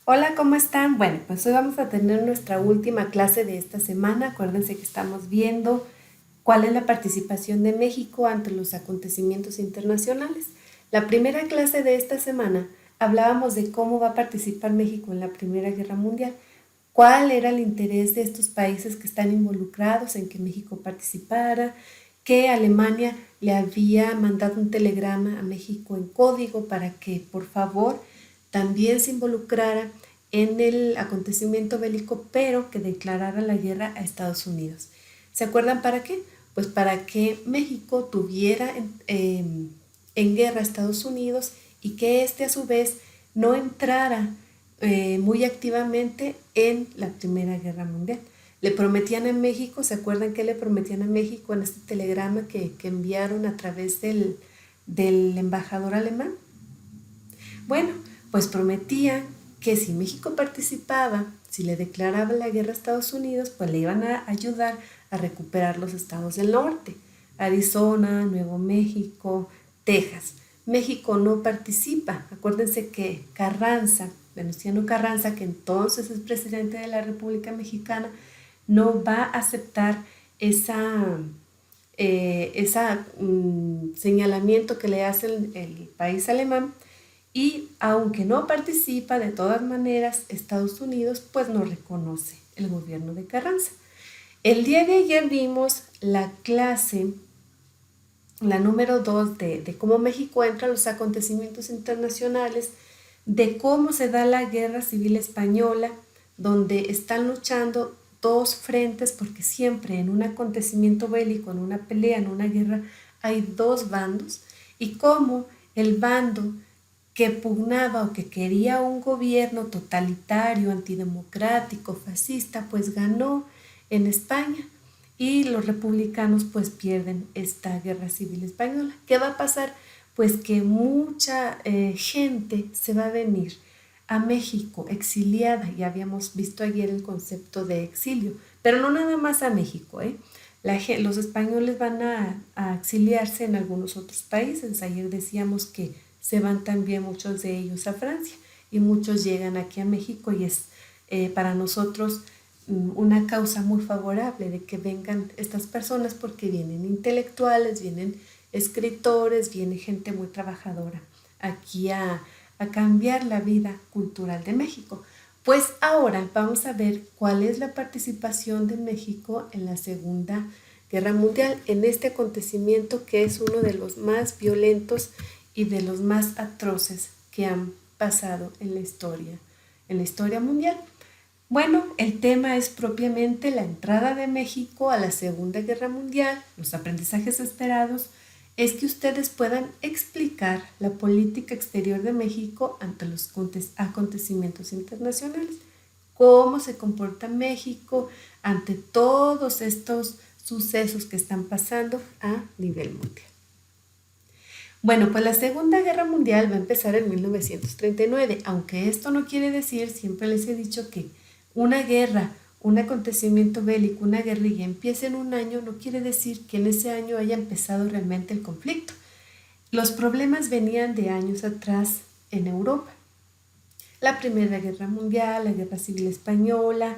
Hola, ¿cómo están? Bueno, pues hoy vamos a tener nuestra última clase de esta semana. Acuérdense que estamos viendo cuál es la participación de México ante los acontecimientos internacionales. La primera clase de esta semana hablábamos de cómo va a participar México en la Primera Guerra Mundial, cuál era el interés de estos países que están involucrados en que México participara, que Alemania le había mandado un telegrama a México en código para que por favor también se involucrara en el acontecimiento bélico, pero que declarara la guerra a Estados Unidos. ¿Se acuerdan para qué? Pues para que México tuviera en guerra a Estados Unidos y que éste a su vez no entrara muy activamente en la Primera Guerra Mundial. Le prometían a México, ¿se acuerdan qué le prometían a México en este telegrama que enviaron a través del embajador alemán? Bueno, pues prometían que si México participaba, si le declaraba la guerra a Estados Unidos, pues le iban a ayudar a recuperar los estados del norte, Arizona, Nuevo México, Texas. México no participa. Acuérdense que Carranza, Venustiano Carranza, que entonces es presidente de la República Mexicana, no va a aceptar esa señalamiento que le hace el país alemán, y aunque no participa, de todas maneras Estados Unidos pues no reconoce el gobierno de Carranza. El día de ayer vimos la clase, la número 2 de cómo México entra a los acontecimientos internacionales, de cómo se da la guerra civil española, donde están luchando dos frentes, porque siempre en un acontecimiento bélico, en una pelea, en una guerra, hay dos bandos, y cómo el bando que pugnaba o que quería un gobierno totalitario, antidemocrático, fascista, pues ganó en España y los republicanos pues pierden esta guerra civil española. ¿Qué va a pasar? Pues que mucha gente se va a venir a México exiliada. Ya habíamos visto ayer el concepto de exilio, pero no nada más a México, ¿eh? Los españoles van a exiliarse en algunos otros países. Ayer decíamos que se van también muchos de ellos a Francia y muchos llegan aquí a México, y es para nosotros una causa muy favorable de que vengan estas personas, porque vienen intelectuales, vienen escritores, viene gente muy trabajadora aquí a cambiar la vida cultural de México. Pues ahora vamos a ver cuál es la participación de México en la Segunda Guerra Mundial, en este acontecimiento que es uno de los más violentos y de los más atroces que han pasado en la historia mundial. Bueno, el tema es propiamente la entrada de México a la Segunda Guerra Mundial. Los aprendizajes esperados es que ustedes puedan explicar la política exterior de México ante los acontecimientos internacionales. Cómo se comporta México ante todos estos sucesos que están pasando a nivel mundial. Bueno, pues la Segunda Guerra Mundial va a empezar en 1939, aunque esto no quiere decir, siempre les he dicho que una guerra, un acontecimiento bélico, una guerrilla empiece en un año, no quiere decir que en ese año haya empezado realmente el conflicto. Los problemas venían de años atrás en Europa. La Primera Guerra Mundial, la Guerra Civil Española,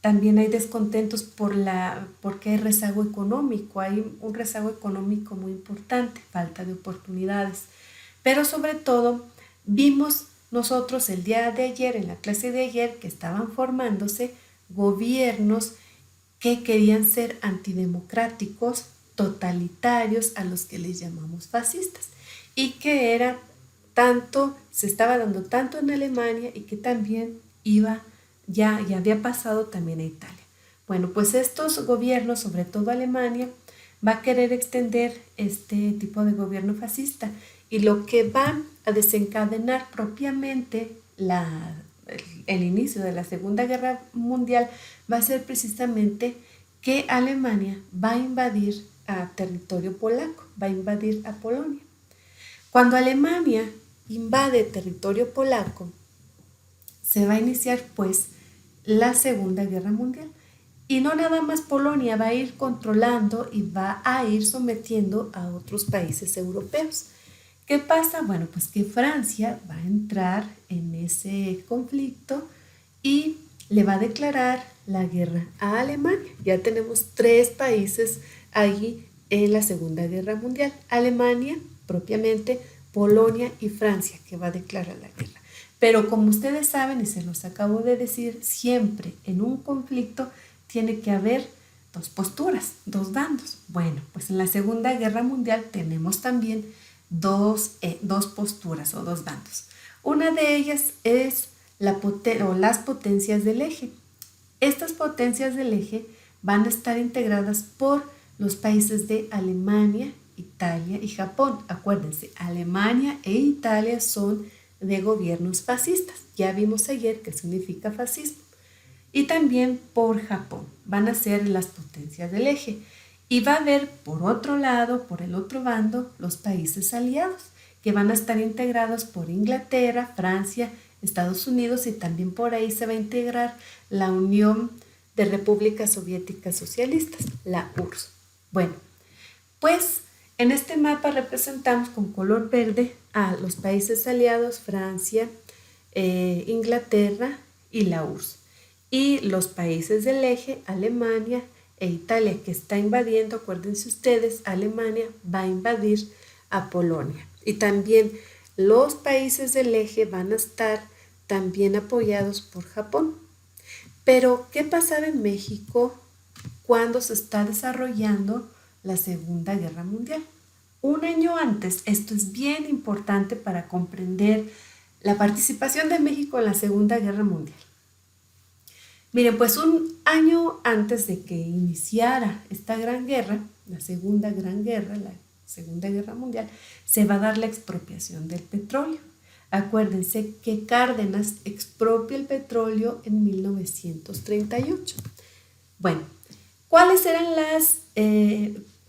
también hay descontentos porque hay rezago económico, hay un rezago económico muy importante, falta de oportunidades. Pero sobre todo vimos nosotros el día de ayer, en la clase de ayer, que estaban formándose gobiernos que querían ser antidemocráticos, totalitarios, a los que les llamamos fascistas, y que era tanto, se estaba dando tanto en Alemania y que también ya había pasado también a Italia. Bueno, pues estos gobiernos, sobre todo Alemania, va a querer extender este tipo de gobierno fascista, y lo que va a desencadenar propiamente el inicio de la Segunda Guerra Mundial va a ser precisamente que Alemania va a invadir a territorio polaco, va a invadir a Polonia. Cuando Alemania invade territorio polaco, se va a iniciar pues la Segunda Guerra Mundial. Y no nada más Polonia, va a ir controlando y va a ir sometiendo a otros países europeos. ¿Qué pasa? Bueno, pues que Francia va a entrar en ese conflicto y le va a declarar la guerra a Alemania. Ya tenemos 3 países ahí en la Segunda Guerra Mundial. Alemania, propiamente, Polonia y Francia, que va a declarar la guerra. Pero como ustedes saben, y se los acabo de decir, siempre en un conflicto tiene que haber 2 posturas, 2 bandos. Bueno, pues en la Segunda Guerra Mundial tenemos también dos posturas o 2 bandos. Una de ellas es las potencias del eje. Estas potencias del eje van a estar integradas por los países de Alemania, Italia y Japón. Acuérdense, Alemania e Italia son de gobiernos fascistas. Ya vimos ayer qué significa fascismo. Y también por Japón. Van a ser las potencias del eje. Y va a haber, por otro lado, por el otro bando, los países aliados, que van a estar integrados por Inglaterra, Francia, Estados Unidos, y también por ahí se va a integrar la Unión de Repúblicas Soviéticas Socialistas, la URSS. Bueno, pues en este mapa representamos con color verde a los países aliados, Francia, Inglaterra y la URSS. Y los países del eje, Alemania e Italia, que está invadiendo, acuérdense ustedes, Alemania va a invadir a Polonia. Y también los países del eje van a estar también apoyados por Japón. Pero, ¿qué pasaba en México cuando se está desarrollando la Segunda Guerra Mundial? Un año antes, esto es bien importante para comprender la participación de México en la Segunda Guerra Mundial. Miren, pues un año antes de que iniciara esta gran guerra, la Segunda Gran Guerra, la Segunda Guerra Mundial, se va a dar la expropiación del petróleo. Acuérdense que Cárdenas expropia el petróleo en 1938. Bueno, ¿cuáles eran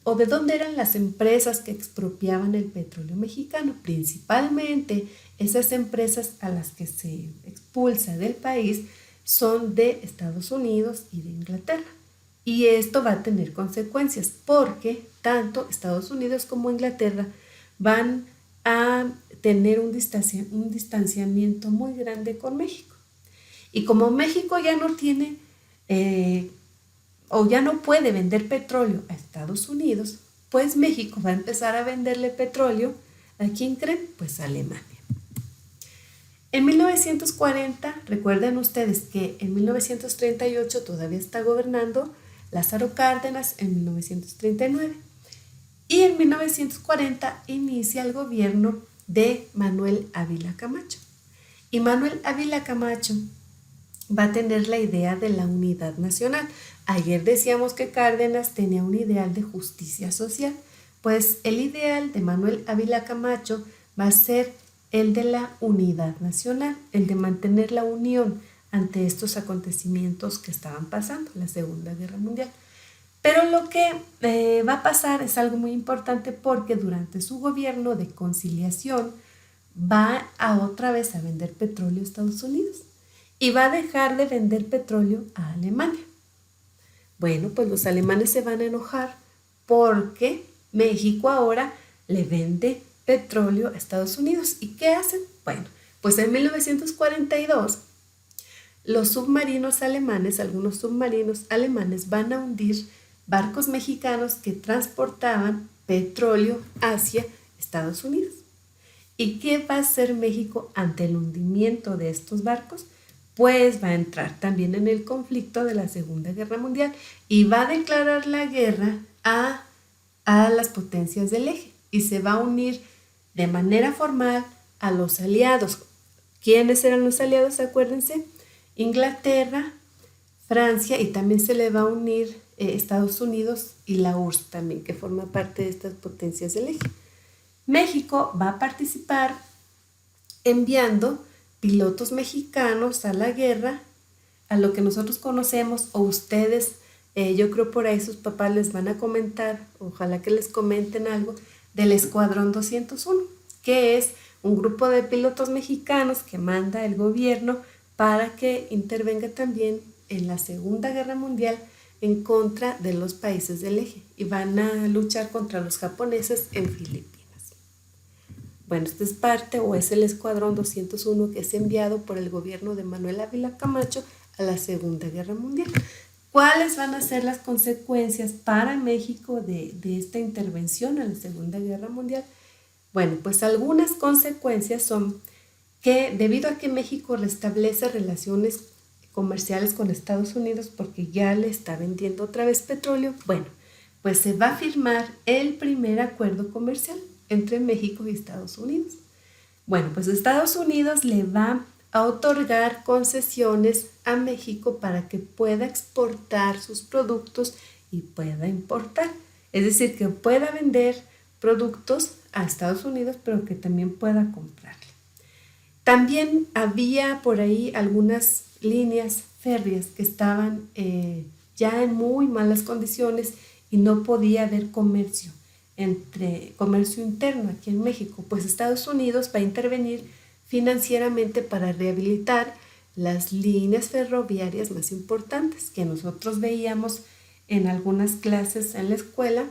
o de dónde eran las empresas que expropiaban el petróleo mexicano? Principalmente esas empresas a las que se expulsa del país son de Estados Unidos y de Inglaterra. Y esto va a tener consecuencias porque tanto Estados Unidos como Inglaterra van a tener un distanciamiento muy grande con México. Y como México ya no tiene o ya no puede vender petróleo a Estados Unidos, pues México va a empezar a venderle petróleo ¿a quién creen? Pues a Alemania. En 1940, recuerden ustedes que en 1938 todavía está gobernando Lázaro Cárdenas, en 1939. Y en 1940 inicia el gobierno de Manuel Ávila Camacho. Y Manuel Ávila Camacho va a tener la idea de la unidad nacional. Ayer decíamos que Cárdenas tenía un ideal de justicia social. Pues el ideal de Manuel Ávila Camacho va a ser el de la unidad nacional, el de mantener la unión ante estos acontecimientos que estaban pasando, la Segunda Guerra Mundial. Pero lo que va a pasar es algo muy importante porque durante su gobierno de conciliación va a otra vez a vender petróleo a Estados Unidos y va a dejar de vender petróleo a Alemania. Bueno, pues los alemanes se van a enojar porque México ahora le vende petróleo a Estados Unidos. ¿Y qué hacen? Bueno, pues en 1942 los submarinos alemanes, algunos submarinos alemanes van a hundir barcos mexicanos que transportaban petróleo hacia Estados Unidos. ¿Y qué va a hacer México ante el hundimiento de estos barcos? Pues va a entrar también en el conflicto de la Segunda Guerra Mundial y va a declarar la guerra a las potencias del eje y se va a unir de manera formal a los aliados. ¿Quiénes eran los aliados? Acuérdense, Inglaterra, Francia, y también se le va a unir Estados Unidos y la URSS también, que forma parte de estas potencias del eje. México va a participar enviando pilotos mexicanos a la guerra, a lo que nosotros conocemos, o ustedes, yo creo por ahí sus papás les van a comentar, ojalá que les comenten algo, del Escuadrón 201, que es un grupo de pilotos mexicanos que manda el gobierno para que intervenga también en la Segunda Guerra Mundial en contra de los países del eje y van a luchar contra los japoneses en Filipinas. Bueno, este es parte o es el Escuadrón 201 que es enviado por el gobierno de Manuel Ávila Camacho a la Segunda Guerra Mundial. ¿Cuáles van a ser las consecuencias para México de esta intervención en la Segunda Guerra Mundial? Bueno, pues algunas consecuencias son que debido a que México restablece relaciones comerciales con Estados Unidos porque ya le está vendiendo otra vez petróleo, bueno, pues se va a firmar el primer acuerdo comercial entre México y Estados Unidos. Bueno, pues Estados Unidos le va a otorgar concesiones a México para que pueda exportar sus productos y pueda importar. Es decir, que pueda vender productos a Estados Unidos, pero que también pueda comprarle. También había por ahí algunas líneas férreas que estaban ya en muy malas condiciones y no podía haber comercio interno aquí en México, pues Estados Unidos va a intervenir financieramente para rehabilitar las líneas ferroviarias más importantes que nosotros veíamos en algunas clases en la escuela,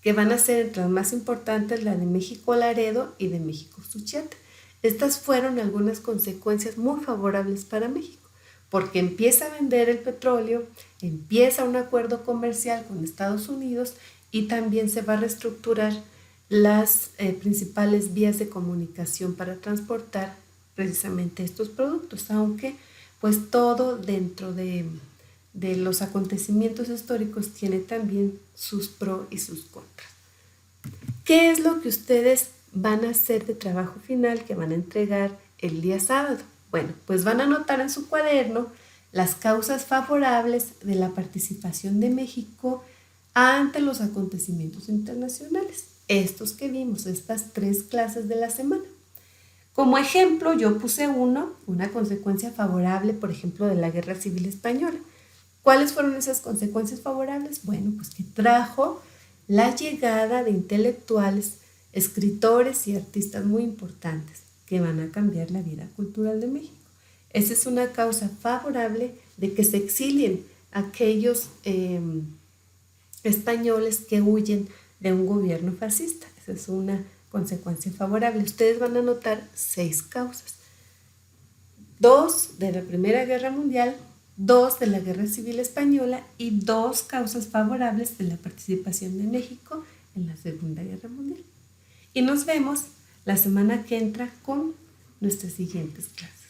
que van a ser entre las más importantes la de México-Laredo y de México-Suchiate. Estas fueron algunas consecuencias muy favorables para México, porque empieza a vender el petróleo, empieza un acuerdo comercial con Estados Unidos y también se va a reestructurar las principales vías de comunicación para transportar precisamente estos productos, aunque pues todo dentro de los acontecimientos históricos tiene también sus pros y sus contras. ¿Qué es lo que ustedes van a hacer de trabajo final que van a entregar el día sábado? Bueno, pues van a anotar en su cuaderno las causas favorables de la participación de México ante los acontecimientos internacionales. Estos que vimos, estas 3 clases de la semana. Como ejemplo, yo puse una consecuencia favorable, por ejemplo, de la Guerra Civil Española. ¿Cuáles fueron esas consecuencias favorables? Bueno, pues que trajo la llegada de intelectuales, escritores y artistas muy importantes que van a cambiar la vida cultural de México. Esa es una causa favorable de que se exilien aquellos españoles que huyen de un gobierno fascista. Esa es una consecuencia favorable. Ustedes van a anotar 6 causas. 2 de la Primera Guerra Mundial, 2 de la Guerra Civil Española y 2 causas favorables de la participación de México en la Segunda Guerra Mundial. Y nos vemos la semana que entra con nuestras siguientes clases.